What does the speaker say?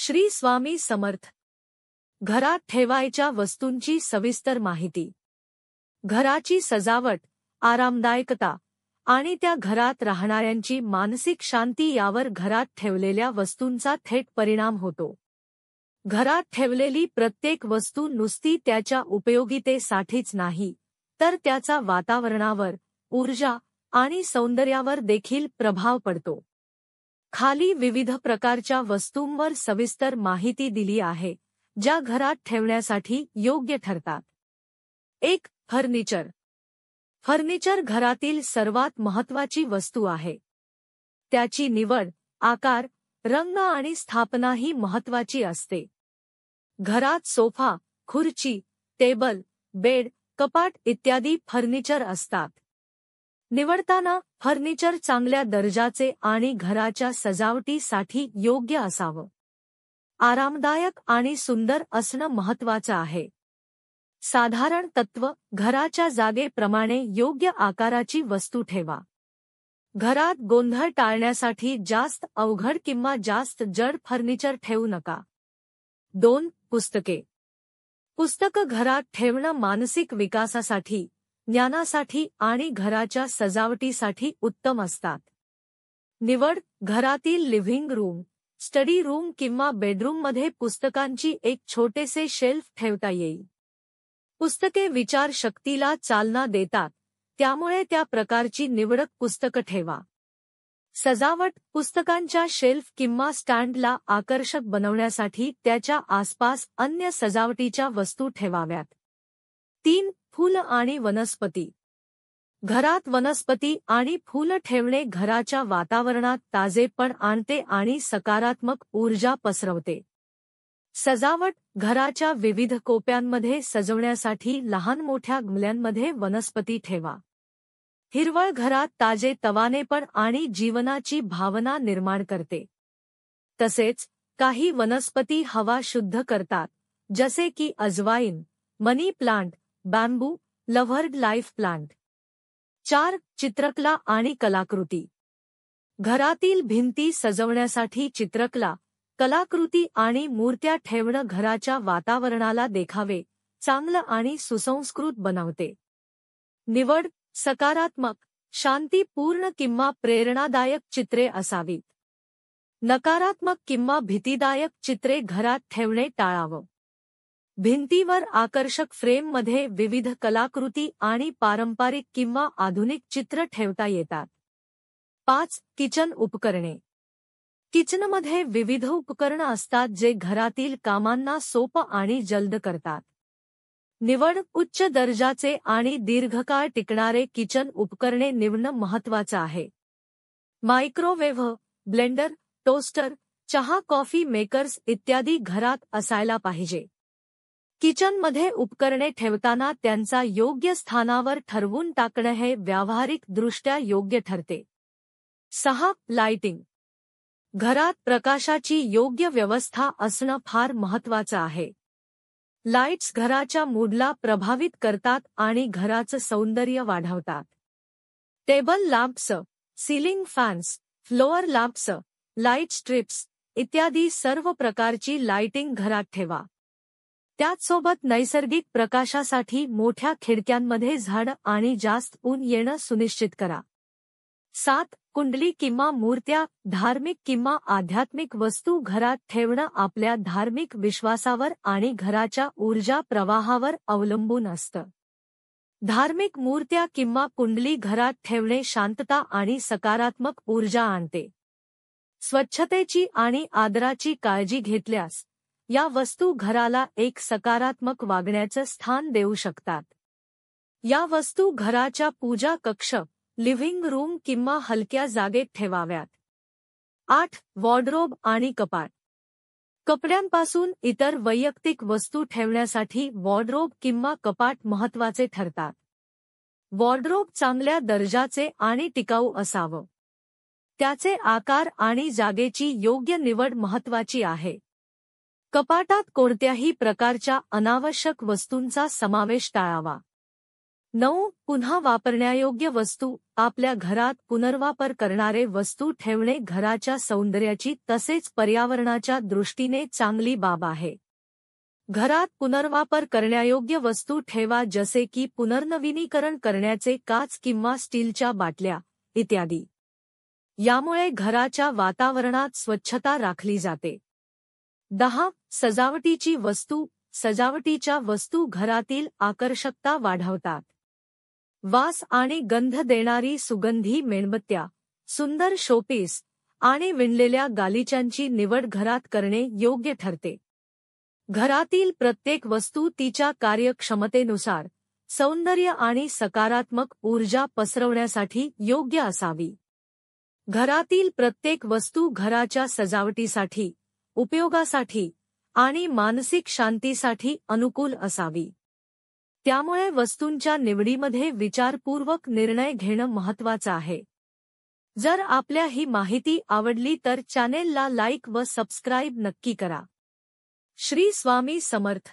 श्री स्वामी समर्थ. घरात ठेवायच्या वस्तूंची सविस्तर माहिती. घराची सजावट, आरामदायकता आणि त्या घरात राहणाऱ्यांची मानसिक शांती यावर घरात ठेवलेल्या वस्तूंचा थेट परिणाम होतो. घरात ठेवलेली प्रत्येक वस्तू नुसती त्याच्या उपयोगितेसाठीच नाही, तर त्याचा वातावरणावर, ऊर्जा आणि सौंदर्यावर देखील प्रभाव पडतो. खाली विविध प्रकारच्या वस्तूंवर सविस्तर माहिती दिली आहे, ज्या घरात ठेवण्यासाठी योग्य ठरतात. 1. फर्निचर. फर्निचर घरातील सर्वात महत्त्वाची वस्तू आहे. त्याची निवड, आकार, रंग आणि स्थापनाही महत्त्वाची असते. घरात सोफा, खुर्ची, टेबल, बेड, कपाट इत्यादी फर्निचर असतात. निवडताना फर्निचर चांगल्या दर्जाचे आणि घराच्या सजावटीसाठी योग्य असावं. आरामदायक आणि सुंदर असणं महत्त्वाचं आहे. साधारण तत्त्व: घराच्या जागेप्रमाणे योग्य आकाराची वस्तू ठेवा. घरात गोंधळ टाळण्यासाठी जास्त अवघड किंवा जास्त जड फर्निचर ठेवू नका. 2. पुस्तके. पुस्तकं घरात ठेवणं मानसिक विकासासाठी, ज्ञानासाठी आणि घराच्या सजावटीसाठी उत्तम असतात. निवड: घरातील लिव्हिंग रूम, स्टडी रूम किंवा बेडरूममध्ये पुस्तकांची एक छोटेसे शेल्फ ठेवता येईल. पुस्तके विचारशक्तीला चालना देतात, त्यामुळे त्या प्रकारची निवडक पुस्तकं ठेवा. सजावट: पुस्तकांच्या शेल्फ किंवा स्टँडला आकर्षक बनवण्यासाठी त्याच्या आसपास अन्य सजावटीच्या वस्तू ठेवाव्यात. 3. फुलं आणि वनस्पती. घरात वनस्पती आणि फुलं ठेवणे घराच्या वातावरणात ताजेपण आणते आणि सकारात्मक ऊर्जा पसरवते. सजावट: घराच्या विविध कोप्यांमध्ये सजवण्यासाठी लहान-मोठ्या गमल्यांमध्ये वनस्पती ठेवा. हिरवळ घरात ताजेतवानेपण आणि जीवनाची भावना निर्माण करते. तसेच काही वनस्पती हवा शुद्ध करतात, जसे की अजवाईन, मनी प्लांट, बॅम्बू, लव्हर्ड लाईफ प्लांट. 4. चित्रकला आणि कलाकृती. घरातील भिंती सजवण्यासाठी चित्रकला, कलाकृती आणि मूर्त्या ठेवणं घराच्या वातावरणाला देखावे, चांगलं आणि सुसंस्कृत बनवते. निवड: सकारात्मक, शांतीपूर्ण किंवा प्रेरणादायक चित्रे असावीत. नकारात्मक किंवा भीतीदायक चित्रे घरात ठेवणे टाळावं. भिंतीवर आकर्षक फ्रेममध्ये विविध कलाकृती आणि पारंपरिक किंवा आधुनिक चित्र ठेवता येतात. 5. किचन उपकरणे. किचनमध्ये विविध उपकरणं असतात जे घरातील कामांना सोपं आणि जलद करतात. निवड: उच्च दर्जाचे आणि दीर्घकाळ टिकणारे किचन उपकरणे निवडणं महत्त्वाचं आहे. मायक्रोवेव्ह, ब्लेंडर, टोस्टर, चहा कॉफी मेकर्स इत्यादी घरात असायला पाहिजे. किचनमध्ये उपकरणे ठेवताना त्यांचा योग्य स्थानावर ठरवून टाकणं हे व्यावहारिकदृष्ट्या योग्य ठरते. 6. लाइटिंग. घरात प्रकाशाची योग्य व्यवस्था असणं फार महत्त्वाचं आहे. लाईट्स घराच्या मूडला प्रभावित करतात आणि घराचं सौंदर्य वाढवतात. Table lamps, ceiling fans, floor lamps, light strips इत्यादी सर्व प्रकारची लाइटिंग घरात ठेवा. त्याचसोबत नैसर्गिक प्रकाशासाठी मोठ्या खिडक्यांमध्ये झाडं आणि जास्त ऊन येणं सुनिश्चित करा. 7. कुंडली किंवा मूर्त्या. धार्मिक किंवा आध्यात्मिक वस्तू घरात ठेवणं आपल्या धार्मिक विश्वासावर आणि घराच्या ऊर्जा प्रवाहावर अवलंबून असतं. धार्मिक मूर्त्या किंवा कुंडली घरात ठेवणे शांतता आणि सकारात्मक ऊर्जा आणते. स्वच्छतेची आणि आदराची काळजी घेतल्यास या वस्तू घराला एक सकारात्मक वागण्याचं स्थान देऊ शकतात. या वस्तू घराच्या पूजा कक्ष, लिव्हिंग रूम किंवा हलक्या जागेत ठेवाव्यात. 8. वॉर्डरोब आणि कपाट. कपड्यांपासून इतर वैयक्तिक वस्तू ठेवण्यासाठी वॉर्डरोब किंवा कपाट महत्त्वाचे ठरतात. वॉर्डरोब चांगल्या दर्जाचे आणि टिकाऊ असावं. त्याचे आकार आणि जागेची योग्य निवड महत्त्वाची आहे. कपाटात कोणत्याही प्रकारच्या अनावश्यक वस्तूंचा समावेश टाळावा. 9. पुन्हा वापरण्यायोग्य वस्तू. आपल्या घरात पुनर्वापर करणारे वस्तू ठेवणे घराच्या सौंदर्याची तसेच पर्यावरणाच्या दृष्टीने चांगली बाब आहे. घरात पुनर्वापर करण्यायोग्य वस्तू ठेवा, जसे की पुनर्नवीनीकरण करण्याचे काच किंवा स्टीलच्या बाटल्या इत्यादी. यामुळे घराच्या वातावरणात स्वच्छता राखली जाते. 10. सजावटीची वस्तू. सजावटीच्या वस्तू घरातील आकर्षकता वाढवतात. वास आणि गंध देणारी सुगंधी मेणबत्त्या, सुंदर शोपीस आणि विणलेल्या गालिचांची निवड घरात करणे योग्य ठरते. घरातील प्रत्येक वस्तू तिच्या कार्यक्षमतेनुसार सौंदर्य आणि सकारात्मक ऊर्जा पसरवण्यासाठी योग्य असावी. घरातील प्रत्येक वस्तू घराच्या सजावटीसाठी, उपयोगासाठी आणि मानसिक शांतीसाठी अनुकूल असावी. त्यामुळे वस्तूंच्या निवडीमध्ये विचारपूर्वक निर्णय घेणं महत्त्वाचं आहे. जर आपल्या ही माहिती आवडली तर चॅनेलला लाईक व सबस्क्राईब नक्की करा. श्री स्वामी समर्थ.